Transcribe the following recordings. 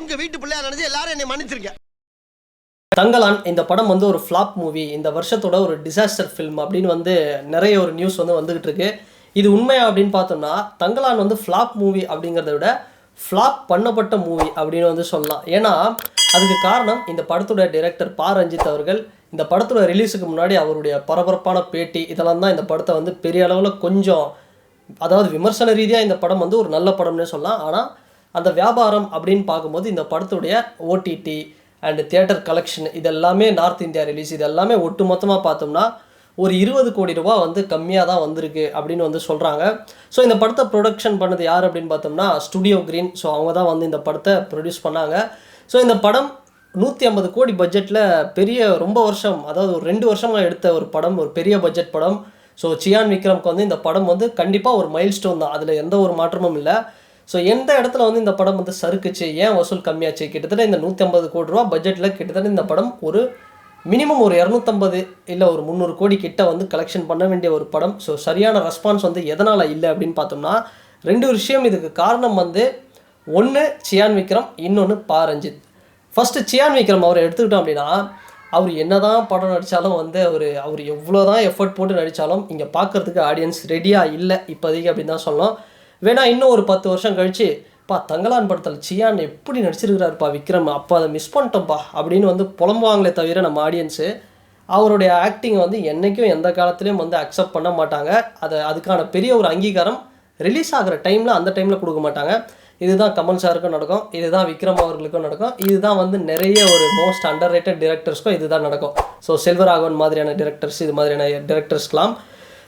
உங்க வீட்டு பிள்ளையா நினைச்சு எல்லாரும் என்னை மன்னிச்சிருக்கேன். தங்கலான் இந்த படம் வந்து ஒரு ஃப்ளாப் மூவி, இந்த வருஷத்தோட ஒரு டிசாஸ்டர் ஃபில்ம் அப்படின்னு வந்து நிறைய ஒரு நியூஸ் வந்து வந்துகிட்டு இருக்கு. இது உண்மையா அப்படின்னு பார்த்தோம்னா தங்கலான் வந்து ஃப்ளாப் மூவி அப்படிங்கிறத விட ஃப்ளாப் பண்ணப்பட்ட மூவி அப்படின்னு வந்து சொல்லலாம். ஏன்னா அதுக்கு காரணம் இந்த படத்தோட டைரக்டர் பா ரஞ்சித் அவர்கள் இந்த படத்தோட ரிலீஸுக்கு முன்னாடி அவருடைய பரபரப்பான பேட்டி இதெல்லாம் தான் இந்த படத்தை வந்து பெரிய அளவில் கொஞ்சம், அதாவது விமர்சன ரீதியாக இந்த படம் வந்து ஒரு நல்ல படம்னே சொல்லலாம். ஆனால் அந்த வியாபாரம் அப்படின்னு பார்க்கும்போது இந்த படத்துடைய ஓடிடி அண்டு தியேட்டர் கலெக்ஷன் இதெல்லாமே நார்த் இந்தியா ரிலீஸ் இதெல்லாமே ஒட்டு மொத்தமாக பார்த்தோம்னா ஒரு 20 கோடி ரூபா வந்து கம்மியாக தான் வந்திருக்கு அப்படின்னு வந்து சொல்கிறாங்க. ஸோ இந்த படத்தை ப்ரொடக்ஷன் பண்ணது யார் அப்படின்னு பார்த்தோம்னா ஸ்டுடியோ கிரீன். ஸோ அவங்க தான் வந்து இந்த படத்தை ப்ரொடியூஸ் பண்ணாங்க. ஸோ இந்த படம் 150 கோடி பட்ஜெட்டில் பெரிய ரொம்ப வருஷம், அதாவது ஒரு 2 வருஷமாக எடுத்த ஒரு படம், ஒரு பெரிய பட்ஜெட் படம். ஸோ சியான் விக்ரம்க்கு வந்து இந்த படம் வந்து கண்டிப்பாக ஒரு மைல் ஸ்டோன் தான், அதில் எந்த ஒரு மாற்றமும் இல்லை. ஸோ எந்த இடத்துல வந்து இந்த படம் வந்து சறுக்குச்சு, ஏன் வசூல் கம்மியாச்சு, கிட்டத்தட்ட இந்த 150 கோடி ரூபா பட்ஜெட்டில் கிட்டத்தட்ட இந்த படம் ஒரு மினிமம் ஒரு 250 இல்லை ஒரு 300 கோடி கிட்ட வந்து கலெக்ஷன் பண்ண வேண்டிய ஒரு படம். ஸோ சரியான ரெஸ்பான்ஸ் வந்து எதனால் இல்லை அப்படின்னு பார்த்தோம்னா 2 விஷயம் இதுக்கு காரணம் வந்து, ஒன்று சியான் விக்ரம், இன்னொன்று பா ரஞ்சித். ஃபஸ்ட்டு சியான் விக்ரம் அவரை எடுத்துக்கிட்டோம் அப்படின்னா அவர் என்ன தான் படம் நடித்தாலும் வந்து அவர் எவ்வளோ தான் எஃபர்ட் போட்டு நடித்தாலும் இங்கே பார்க்குறதுக்கு ஆடியன்ஸ் ரெடியாக இல்லை இப்போதைக்கு அப்படின்னு தான் சொல்லணும். வேணா இன்னும் ஒரு 10 வருஷம் கழிச்சு தங்கலான் படத்தில் சியான் எப்படி நடிச்சிருக்கிறாருப்பா விக்ரம், அப்போ அதை மிஸ் பண்ணிட்டோம்ப்பா அப்படின்னு வந்து புலம்புவாங்களே தவிர நம்ம ஆடியன்ஸு அவருடைய ஆக்டிங்கை வந்து என்றைக்கும் எந்த காலத்துலேயும் வந்து அக்செப்ட் பண்ண மாட்டாங்க. அதுக்கான பெரிய ஒரு அங்கீகாரம் ரிலீஸ் ஆகிற டைமில் அந்த டைமில் கொடுக்க மாட்டாங்க. இதுதான் கமல் சாருக்கும் நடக்கும், இதுதான் விக்ரம் அவர்களுக்கும் நடக்கும், இதுதான் வந்து நிறைய ஒரு மோஸ்ட் அண்டர் ரேட்டட் டிரெக்டர்ஸ்க்கும் இதுதான் நடக்கும். ஸோ செல்வராகவன் மாதிரியான டிரெக்டர்ஸ், இது மாதிரியான டிரெக்டர்ஸ்க்கெலாம்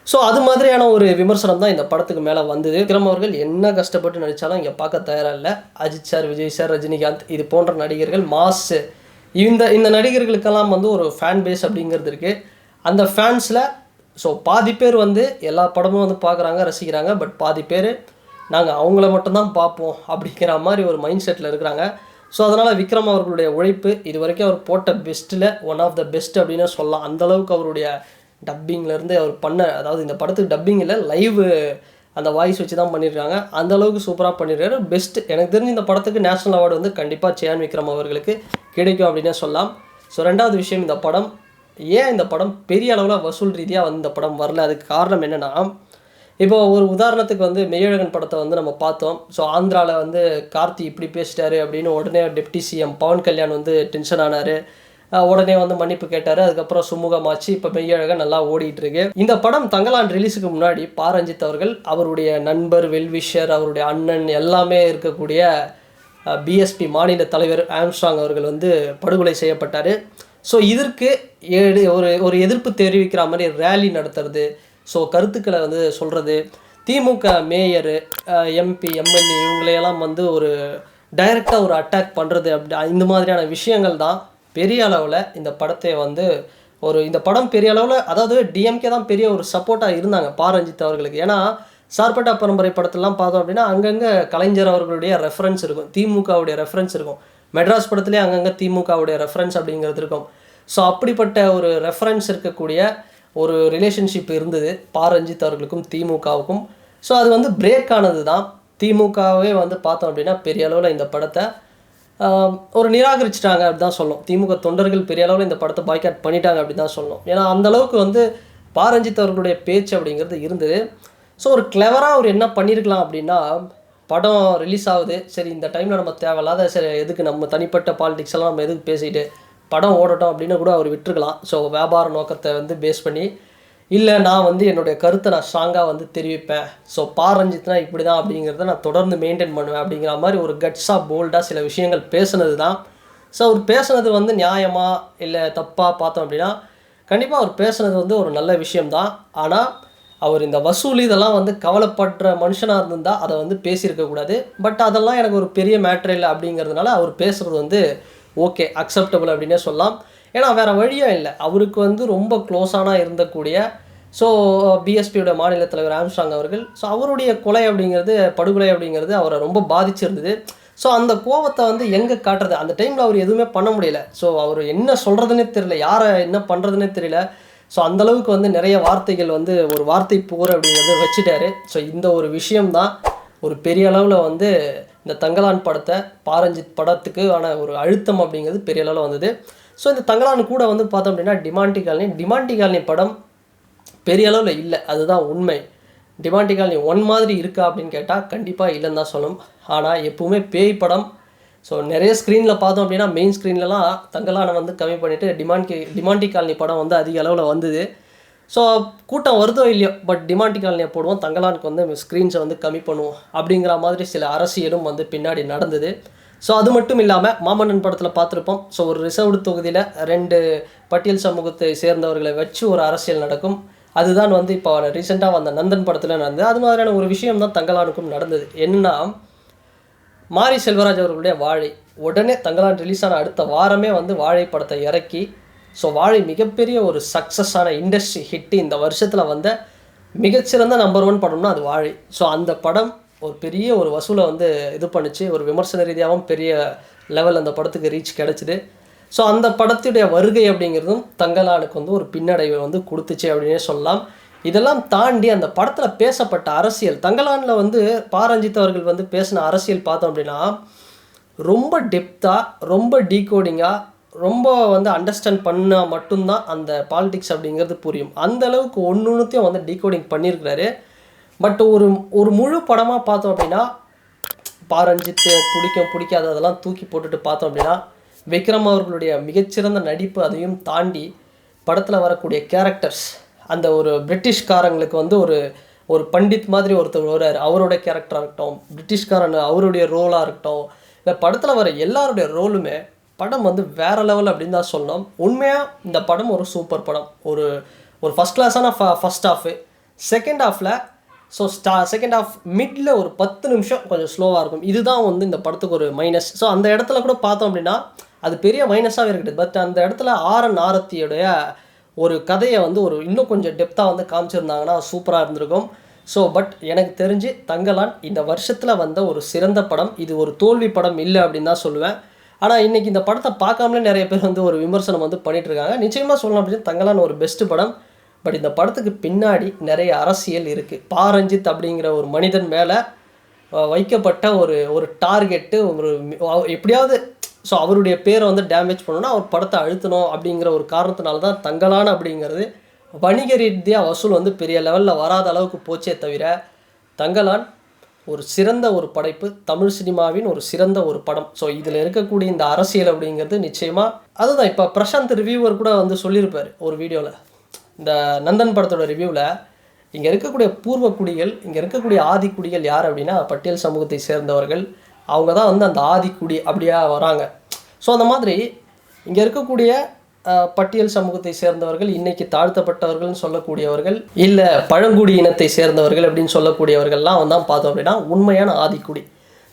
ஸோ அது மாதிரியான ஒரு விமர்சனம் தான் இந்த படத்துக்கு மேலே வந்தது. விக்ரம் அவர்கள் என்ன கஷ்டப்பட்டு நடித்தாலும் இங்கே பார்க்க தயாராக இல்லை. அஜித் சார், விஜய் சார், ரஜினிகாந்த் இது போன்ற நடிகர்கள், மாஸ், இந்த நடிகர்களுக்கெல்லாம் வந்து ஒரு ஃபேன் பேஸ் அப்படிங்கிறது இருக்குது. அந்த ஃபேன்ஸில் ஸோ பாதி பேர் வந்து எல்லா படமும் வந்து பார்க்குறாங்க, ரசிக்கிறாங்க. பட் பாதி பேர் நாங்கள் அவங்கள மட்டும்தான் பார்ப்போம் அப்படிங்கிற மாதிரி ஒரு மைண்ட் செட்டில் இருக்கிறாங்க. ஸோ அதனால் விக்ரம் அவர்களுடைய உழைப்பு இது வரைக்கும் அவர் போட்ட பெஸ்ட்டில் ஒன் ஆஃப் த பெஸ்ட் அப்படின்னு சொல்லலாம். அந்தளவுக்கு அவருடைய டப்பிங்லேருந்து அவர் பண்ண, அதாவது இந்த படத்துக்கு டப்பிங் இல்லை, லைவ் அந்த வாய்ஸ் வச்சு தான் பண்ணியிருக்காங்க. அந்தளவுக்கு சூப்பராக பண்ணியிருக்காரு. பெஸ்ட்டு எனக்கு தெரிஞ்சு இந்த படத்துக்கு நேஷ்னல் அவார்டு வந்து கண்டிப்பாக சியான் விக்ரம் அவர்களுக்கு கிடைக்கும் அப்படின்னே சொல்லலாம். ஸோ ரெண்டாவது விஷயம், இந்த படம் ஏன் இந்த படம் பெரிய அளவில் வசூல் ரீதியாக வந்து இந்த படம் வரல, அதுக்கு காரணம் என்னென்னா, இப்போ ஒரு உதாரணத்துக்கு வந்து மெய்யழகன் படத்தை வந்து நம்ம பார்த்தோம். ஸோ ஆந்திராவில் வந்து கார்த்தி இப்படி பேசிட்டாரு அப்படின்னு உடனே டெப்டி சிஎம் பவன் கல்யாண் வந்து டென்ஷன் ஆனார். உடனே வந்து மன்னிப்பு கேட்டார். அதுக்கப்புறம் சுமூகமாச்சு. இப்போ மெய்யழகன் நல்லா ஓடிட்டு இருக்கு. இந்த படம் தங்கலான் ரிலீஸுக்கு முன்னாடி பா ரஞ்சித் அவர்கள் அவருடைய நண்பர், வெல்விஷர், அவருடைய அண்ணன் எல்லாமே இருக்கக்கூடிய பிஎஸ்பி மாநில தலைவர் ஆம்ஸ்ட்ராங் அவர்கள் வந்து படுகொலை செய்யப்பட்டார். ஸோ இதற்கு ஒரு எதிர்ப்பு தெரிவிக்கிற மாதிரி ரேலி நடத்துறது, ஸோ கருத்துக்களை வந்து சொல்கிறது, திமுக மேயரு, எம்பி, எம்எல்ஏ இவங்களையெல்லாம் வந்து ஒரு டைரெக்டாக ஒரு அட்டாக் பண்ணுறது, அப்படி இந்த மாதிரியான விஷயங்கள் தான் பெரிய அளவில் இந்த படத்தை வந்து இந்த படம் பெரிய அளவில், அதாவது டிஎம்கே தான் பெரிய ஒரு சப்போர்ட்டாக இருந்தாங்க பா ரஞ்சித் அவர்களுக்கு. ஏன்னா சார்பட்டா பரம்பரை படத்திலலாம் பார்த்தோம் அப்படின்னா அங்கங்கே கலைஞர் அவர்களுடைய ரெஃபரன்ஸ் இருக்கும், திமுகவுடைய ரெஃபரன்ஸ் இருக்கும். மெட்ராஸ் படத்துலேயே அங்கங்கே திமுகவுடைய ரெஃபரன்ஸ் அப்படிங்கிறது இருக்கும். ஸோ அப்படிப்பட்ட ஒரு ரெஃபரன்ஸ் இருக்கக்கூடிய ஒரு ரிலேஷன்ஷிப் இருந்தது பா ரஞ்சித் அவர்களுக்கும் திமுகவுக்கும். ஸோ அது வந்து பிரேக் ஆனது தான். திமுகவே வந்து பார்த்தோம் அப்படின்னா பெரிய அளவில் இந்த படத்தை ஒரு நிராகரிச்சிட்டாங்க அப்படி தான் சொல்லணும். திமுக தொண்டர்கள் பெரிய அளவில் இந்த படத்தை பாய்காட் பண்ணிட்டாங்க அப்படி தான் சொல்லணும். ஏன்னா அந்தளவுக்கு வந்து பா ரஞ்சித் அவர்களுடைய பேச்சு அப்படிங்கிறது இருந்தது. ஸோ ஒரு கிளவராக அவர் என்ன பண்ணியிருக்கலாம் அப்படின்னா, படம் ரிலீஸ் ஆகுது, சரி இந்த டைமில் நம்ம தேவையில்லாத, சரி எதுக்கு நம்ம தனிப்பட்ட பாலிடிக்ஸ் எல்லாம் நம்ம எதுக்கு பேசிட்டு படம் ஓடட்டும் அப்படின்னு கூட அவர் விட்டுருக்கலாம். ஸோ வியாபார நோக்கத்தை வந்து பேஸ் பண்ணி, இல்லை நான் வந்து என்னுடைய கருத்தை நான் ஸ்ட்ராங்காக வந்து தெரிவிப்பேன், ஸோ பா ரஞ்சித்னா இப்படி தான் அப்படிங்கிறத நான் தொடர்ந்து மெயின்டைன் பண்ணுவேன் அப்படிங்கிற மாதிரி ஒரு கட்ஸாக போல்டாக சில விஷயங்கள் பேசுனது தான். ஸோ அவர் பேசுனது வந்து நியாயமாக இல்லை தப்பாக பார்த்தோம் அப்படின்னா கண்டிப்பாக அவர் பேசுனது வந்து ஒரு நல்ல விஷயம்தான். ஆனால் அவர் இந்த வசூல் இதெல்லாம் வந்து கவலைப்படுற மனுஷனாக இருந்திருந்தால் அதை வந்து பேசியிருக்கக்கூடாது. பட் அதெல்லாம் எனக்கு ஒரு பெரிய மேட்ரு இல்லை அப்படிங்கிறதுனால அவர் பேசுகிறது வந்து ஓகே, அக்செப்டபுள் அப்படின்னே சொல்லலாம். ஏன்னா வேறு வழியாக இல்லை. அவருக்கு வந்து ரொம்ப க்ளோஸான இருந்தக்கூடிய ஸோ பிஎஸ்பியோட மாநில தலைவர் ஆம்ஸ்ட்ராங் அவர்கள், ஸோ அவருடைய கொலை அப்படிங்கிறது, படுகொலை அப்படிங்கிறது அவரை ரொம்ப பாதிச்சிருந்தது. ஸோ அந்த கோவத்தை வந்து எங்கே காட்டுறது, அந்த டைமில் அவர் எதுவுமே பண்ண முடியல. ஸோ அவர் என்ன சொல்கிறதுனே தெரியல, யாரை என்ன பண்ணுறதுனே தெரியல. ஸோ அந்தளவுக்கு வந்து நிறைய வார்த்தைகள் வந்து ஒரு வார்த்தை போர் அப்படிங்கிறது வச்சுட்டாரு. ஸோ இந்த ஒரு விஷயம்தான் ஒரு பெரிய அளவில் வந்து இந்த தங்கலான் படத்தை பாரஞ்சித் படத்துக்கான ஒரு அழுத்தம் அப்படிங்கிறது பெரிய அளவில் வந்தது. ஸோ இந்த தங்கலான் கூட வந்து பார்த்தோம் அப்படின்னா டிமாண்டி காலனி படம் பெரிய அளவில் இல்லை, அதுதான் உண்மை. டிமாண்டி காலனி 1 மாதிரி இருக்கா அப்படின்னு கேட்டால் கண்டிப்பாக இல்லைன்னு தான் சொல்லணும். ஆனால் எப்பவுமே பேய் படம் ஸோ நிறைய ஸ்க்ரீனில் பார்த்தோம் அப்படின்னா மெயின் ஸ்க்ரீன்லலாம் தங்கலானை வந்து கம்மி பண்ணிவிட்டு டிமாண்டி காலனி படம் வந்து அதிக அளவில் வந்தது. ஸோ கூட்டம் வருதோ இல்லையோ, பட் டிமாண்டி காலனியை போடுவோம், தங்கலானுக்கு வந்து ஸ்க்ரீன்ஸை வந்து கம்மி பண்ணுவோம் அப்படிங்கிற மாதிரி சில அரசியலும் வந்து பின்னாடி நடந்தது. ஸோ அது மட்டும் இல்லாமல் மாமன்னன் படத்தில் பார்த்துருப்போம். ஸோ ஒரு ரிசர்வ்டு தொகுதியில் 2 பட்டியல் சமூகத்தை சேர்ந்தவர்களை வச்சு ஒரு அரசியல் நடக்கும். அதுதான் வந்து இப்போ ரீசெண்டாக வந்த நந்தன் படத்தில் நடந்தது. அது மாதிரியான ஒரு விஷயம் தான் தங்கலானுக்கும் நடந்தது. என்னன்னா, மாரி செல்வராஜ் அவர்களுடைய வாழை உடனே தங்கலான் ரிலீஸ் ஆன அடுத்த வாரமே வந்து வாழை படத்தை இறக்கி, ஸோ வாழை மிகப்பெரிய ஒரு சக்ஸஸான இண்டஸ்ட்ரி ஹிட்டு, இந்த வருஷத்தில் வந்த மிகச்சிறந்த நம்பர் 1 படம்னா அது வாழை. ஸோ அந்த படம் ஒரு பெரிய ஒரு வசூலை வந்து இது பண்ணிச்சு. ஒரு விமர்சன ரீதியாகவும் பெரிய லெவல் அந்த படத்துக்கு ரீச் கிடச்சிது. ஸோ அந்த படத்துடைய வருகை அப்படிங்கிறதும் தங்கலானுக்கு வந்து ஒரு பின்னடைவை வந்து கொடுத்துச்சு அப்படின்னே சொல்லலாம். இதெல்லாம் தாண்டி அந்த படத்தில் பேசப்பட்ட அரசியல், தங்கலானில் வந்து பாரஞ்சித் அவர்கள் வந்து பேசின அரசியல் பார்த்தோம் அப்படின்னா ரொம்ப டெப்த்தாக, ரொம்ப டீகோடிங்காக, ரொம்ப வந்து அண்டர்ஸ்டாண்ட் பண்ணால் மட்டும்தான் அந்த பாலிடிக்ஸ் அப்படிங்கிறது புரியும். அந்த அளவுக்கு ஒன்றுத்தையும் வந்து டீகோடிங் பண்ணியிருக்கிறாரு. பட் ஒரு முழு படமாக பார்த்தோம் அப்படின்னா பாரஞ்சித்து பிடிக்காது அதெல்லாம் தூக்கி போட்டுட்டு பார்த்தோம் அப்படின்னா விக்ரம் அவர்களுடைய மிகச்சிறந்த நடிப்பு, அதையும் தாண்டி படத்தில் வரக்கூடிய கேரக்டர்ஸ், அந்த ஒரு பிரிட்டிஷ்காரங்களுக்கு வந்து ஒரு பண்டித் மாதிரி ஒருத்தர் வருவார், அவரோட கேரக்டராக இருக்கட்டும், பிரிட்டிஷ்காரன் அவருடைய ரோலாக இருக்கட்டும், இந்த படத்தில் வர எல்லாருடைய ரோலுமே படம் வந்து வேறு லெவல் அப்படின்னு தான் சொல்லணும். உண்மையாக இந்த படம் ஒரு சூப்பர் படம். ஒரு ஃபஸ்ட் கிளாஸான ஃபஸ்ட் ஹாஃபு, செகண்ட் ஹாஃபில் ஸோ செகண்ட் ஹாஃப் மிடில் ஒரு 10 நிமிஷம் கொஞ்சம் ஸ்லோவாக இருக்கும். இதுதான் வந்து இந்த படத்துக்கு ஒரு மைனஸ். ஸோ அந்த இடத்துல கூட பார்த்தோம் அப்படின்னா அது பெரிய மைனஸாகவே இருக்குது. பட் அந்த இடத்துல ஆரத்தியோடைய ஒரு கதையை வந்து இன்னும் கொஞ்சம் டெப்த்தாக வந்து காமிச்சிருந்தாங்கன்னா சூப்பராக இருந்திருக்கும். ஸோ பட் எனக்கு தெரிஞ்சு தங்கலான் இந்த வருஷத்தில் வந்த ஒரு சிறந்த படம். இது ஒரு தோல்வி படம் இல்லை அப்படின்னு தான் சொல்லுவேன். ஆனால் இன்றைக்கி இந்த படத்தை பார்க்காமலே நிறைய பேர் வந்து ஒரு விமர்சனம் வந்து பண்ணிகிட்ருக்காங்க. நிச்சயமாக சொல்லலாம் அப்படின்னு தங்கலான் ஒரு பெஸ்ட்டு படம். பட் இந்த படத்துக்கு பின்னாடி நிறைய அரசியல் இருக்குது. பாரஞ்சித் அப்படிங்கிற ஒரு மனிதன் மேலே வைக்கப்பட்ட ஒரு டார்கெட்டு, எப்படியாவது ஸோ அவருடைய பேரை வந்து டேமேஜ் பண்ணணும்னா அவர் படத்தை அழுத்தணும் அப்படிங்கிற ஒரு காரணத்தினால தான் தங்கலான் அப்படிங்கிறது வணிக ரீதியாக வசூல் வந்து பெரிய லெவலில் வராத அளவுக்கு போச்சே தவிர, தங்கலான் ஒரு சிறந்த ஒரு படைப்பு, தமிழ் சினிமாவின் ஒரு சிறந்த ஒரு படம். ஸோ இதில் இருக்கக்கூடிய இந்த அரசியல் அப்படிங்கிறது நிச்சயமாக அதுதான். இப்போ பிரசாந்த் ரிவ்யூவர் கூட வந்து சொல்லியிருப்பார் ஒரு வீடியோவில், இந்த நந்தன் படத்தோட ரிவ்யூவில், இங்கே இருக்கக்கூடிய பூர்வக்குடிகள், இங்கே இருக்கக்கூடிய ஆதிக்குடிகள் யார் அப்படின்னா பட்டியல் சமூகத்தை சேர்ந்தவர்கள். அவங்க தான் வந்து அந்த ஆதிக்குடி அப்படியா வராங்க. ஸோ அந்த மாதிரி இங்கே இருக்கக்கூடிய பட்டியல் சமூகத்தை சேர்ந்தவர்கள், இன்றைக்கி தாழ்த்தப்பட்டவர்கள்னு சொல்லக்கூடியவர்கள், இல்லை பழங்குடி இனத்தை சேர்ந்தவர்கள் அப்படின்னு சொல்லக்கூடியவர்கள்லாம் வந்து பார்த்தோம் அப்படின்னா உண்மையான ஆதிக்குடி.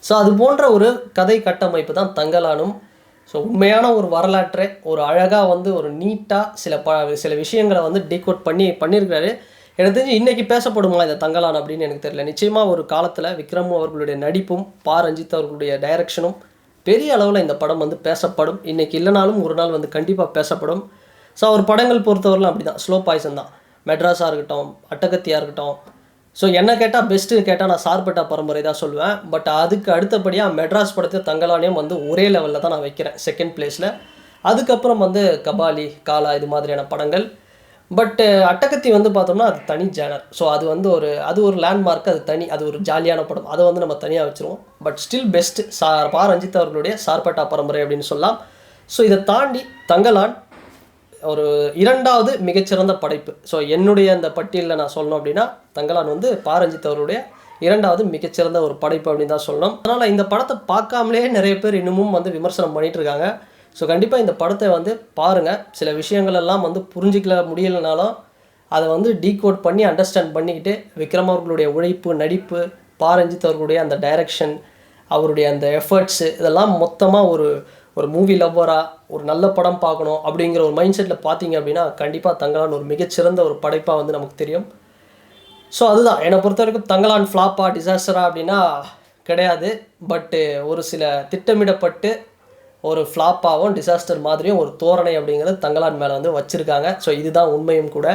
ஸோ அது போன்ற ஒரு கதை கட்டமைப்பு தான் தங்கலானும். ஸோ உண்மையான ஒரு வரலாற்றை ஒரு அழகாக வந்து ஒரு நீட்டாக சில விஷயங்களை வந்து டீகோட் பண்ணியிருக்கிறாரு. எனக்கு தெரிஞ்சு இன்றைக்கி பேசப்படுமா இந்த தங்கலான் அப்படின்னு எனக்கு தெரியல. நிச்சயமாக ஒரு காலத்தில் விக்ரம் அவர்களுடைய நடிப்பும் ரஞ்சித் அவர்களுடைய டைரக்ஷனும் பெரிய அளவில் இந்த படம் வந்து பேசப்படும். இன்றைக்கி இல்லைனாலும் ஒரு நாள் வந்து கண்டிப்பாக பேசப்படும். ஸோ அவர் படங்கள் பொறுத்தவரைலாம் அப்படி தான், ஸ்லோ பாய்சன் தான். மெட்ராஸாக இருக்கட்டும், அட்டகத்தியாக இருக்கட்டும். ஸோ என்ன கேட்டால் பெஸ்ட்டு கேட்டால் நான் சார்பட்டா பரம்பரை தான் சொல்லுவேன். பட் அதுக்கு அடுத்தபடியாக மெட்ராஸ் படத்தை தங்கலானையும் வந்து ஒரே லெவலில் தான் நான் வைக்கிறேன், செகண்ட் பிளேஸில். அதுக்கப்புறம் வந்து கபாலி, காலா இது மாதிரியான படங்கள். பட் அட்டகத்தி வந்து பார்த்தோம்னா அது தனி ஜேனர். ஸோ அது வந்து அது ஒரு லேண்ட்மார்க், அது தனி, அது ஒரு ஜாலியான படம். அதை வந்து நம்ம தனியாக வச்சுருவோம். பட் ஸ்டில் பெஸ்ட் ரஞ்சித் அவர்களுடைய சார்பட்டா பரம்பரை அப்படின்னு சொல்லலாம். ஸோ இதை தாண்டி தங்கலான் ஒரு 2வது மிகச்சிறந்த படைப்பு. ஸோ என்னுடைய அந்த பட்டியலில் நான் சொல்லணும் அப்படின்னா தங்கலான் வந்து ரஞ்சித் அவருடைய 2வது மிகச்சிறந்த ஒரு படைப்பு அப்படின்னு தான் சொல்லணும். அதனால் இந்த படத்தை பார்க்காமலே நிறைய பேர் இன்னமும் வந்து விமர்சனம் பண்ணிகிட்டு இருக்காங்க. ஸோ கண்டிப்பாக இந்த படத்தை வந்து பாருங்கள். சில விஷயங்கள் எல்லாம் வந்து புரிஞ்சிக்கல முடியலைனாலும் அதை வந்து டீகோட் பண்ணி அண்டர்ஸ்டாண்ட் பண்ணிக்கிட்டு விக்ரம் அவர்களுடைய உழைப்பு, நடிப்பு, ரஞ்சித் அவர்களுடைய அந்த டைரக்ஷன், அவருடைய அந்த எஃபர்ட்ஸு, இதெல்லாம் மொத்தமாக ஒரு மூவி லவ்வராக ஒரு நல்ல படம் பார்க்கணும் அப்படிங்கிற ஒரு மைண்ட் செட்டில் பார்த்தீங்க அப்படின்னா கண்டிப்பாக தங்கலான் ஒரு மிகச்சிறந்த ஒரு படைப்பாக வந்து நமக்கு தெரியும். ஸோ அதுதான் என்னை பொறுத்த வரைக்கும் தங்கலான் ஃப்ளாப்பா டிசாஸ்டரா அப்படின்னா கிடையாது. பட்டு ஒரு சில திட்டமிடப்பட்டு ஒரு ஃப்ளாப்பாகவும் டிசாஸ்டர் மாதிரியும் ஒரு தோரணை அப்படிங்கிறது தங்கலான் மேலே வந்து வச்சுருக்காங்க. ஸோ இதுதான் உண்மையும் கூட.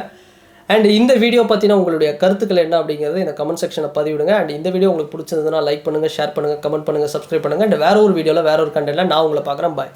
அண்ட் இந்த வீடியோ பற்றின உங்களுடைய கருத்துக்கள் என்ன அப்படிங்கிறது இந்த கமெண்ட் செக்ஷனில் பதிவிடுங்க. அண்ட் இந்த வீடியோ உங்களுக்கு பிடிச்சிருந்ததுன்னா லைக் பண்ணுங்கள், ஷேர் பண்ணுங்கள், கமெண்ட் பண்ணுங்கள், சப்ஸ்கிரைப் பண்ணுங்கள். அண்ட் வேற ஒரு வீடியோவில் வேற ஒரு கண்டென்ட்டில் நான் உங்களை பார்க்குறேன். பாய்.